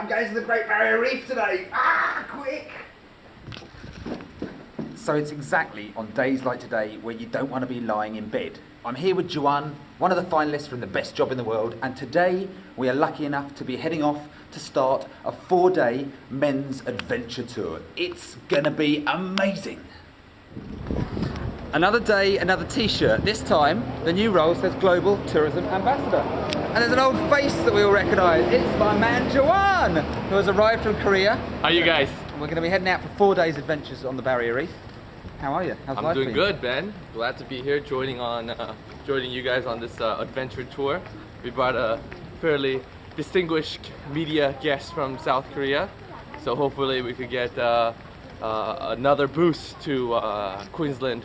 I'm going to the Great Barrier Reef today. Ah, quick! So it's exactly on days like today where you don't want to be lying in bed. I'm here with Ju Weon, one of the finalists from the best job in the world, and today we are lucky enough to be heading off to start a 4-day men's adventure tour. It's gonna be amazing. Another day, another t-shirt. This time, the new role says Global Tourism Ambassador. And there's an old face that we all recognise. It's my man Ju Weon, who has arrived from Korea. How are you guys? We're going to be heading out for 4 days adventures on the Barrier Reef. How are you? How's life I'm doing been? good, Ben. Glad to be here, joining you guys on this adventure tour. We brought a fairly distinguished media guest from South Korea, so hopefully we could get another boost to Queensland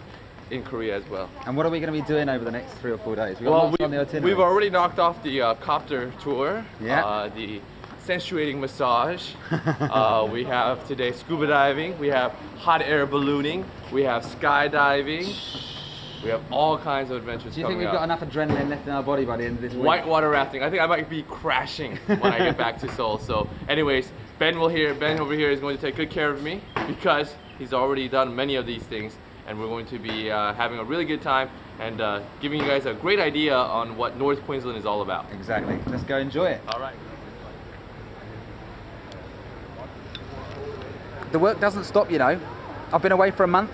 in Korea as well. And what are we going to be doing over the next 3 or 4 days? We've got lots on the itinerary. We've already knocked off the copter tour, yeah. The sensuating massage. We have today scuba diving, we have hot air ballooning, we have skydiving, we have all kinds of adventures. Do you think we've got enough adrenaline left in our body by the end of this week? Whitewater rafting. I think I might be crashing when I get back to Seoul. So anyways, Ben over here is going to take good care of me because he's already done many of these things, and we're going to be having a really good time and giving you guys a great idea on what North Queensland is all about. Exactly. Let's go enjoy it. All right. The work doesn't stop, you know. I've been away for a month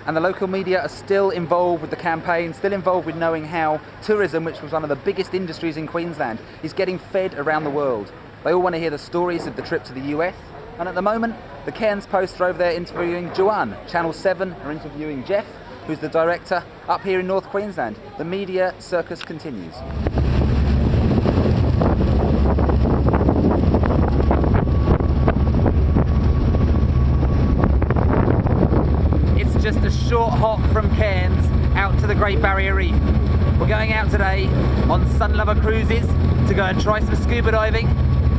and the local media are still involved with the campaign, still involved with knowing how tourism, which was one of the biggest industries in Queensland, is getting fed around the world. They all want to hear the stories of the trip to the US. And at the moment, the Cairns Post are over there interviewing Ju Weon. Channel 7 are interviewing Jeff, who's the director, up here in North Queensland. The media circus continues. Just a short hop from Cairns out to the Great Barrier Reef. We're going out today on Sunlover Cruises to go and try some scuba diving,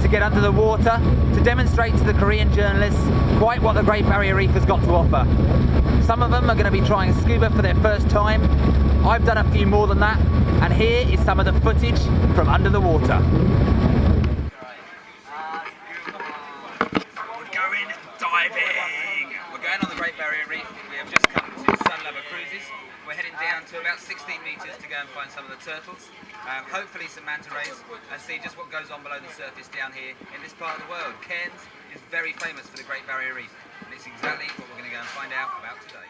to get under the water, to demonstrate to the Korean journalists quite what the Great Barrier Reef has got to offer. Some of them are going to be trying scuba for their first time. I've done a few more than that, and here is some of the footage from under the water. We're going diving! We're going on the Great Barrier Reef. We have just come to Sunlover Cruises. We're heading down to about 16 metres to go and find some of the turtles, hopefully some manta rays, and see just what goes on below the surface down here in this part of the world. Cairns is very famous for the Great Barrier Reef, and it's exactly what we're going to go and find out about today.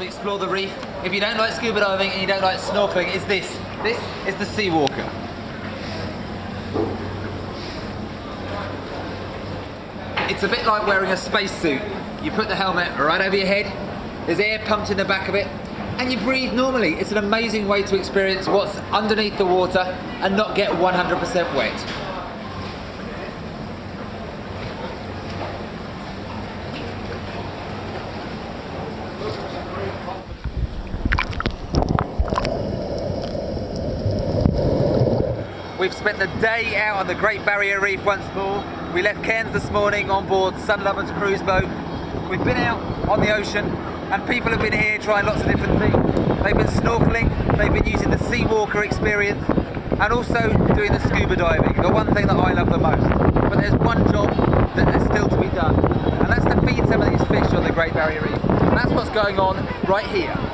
to explore the reef, if you don't like scuba diving and you don't like snorkeling, is this. This is the Sea Walker. It's a bit like wearing a spacesuit. You put the helmet right over your head, there's air pumped in the back of it, and you breathe normally. It's an amazing way to experience what's underneath the water and not get 100% wet. We've spent the day out on the Great Barrier Reef once more. We left Cairns this morning on board Sunlover's cruise boat. We've been out on the ocean and people have been here trying lots of different things. They've been snorkeling, they've been using the Sea Walker experience and also doing the scuba diving, the one thing that I love the most. But there's one job that is still to be done, and that's to feed some of these fish on the Great Barrier Reef. And that's what's going on right here.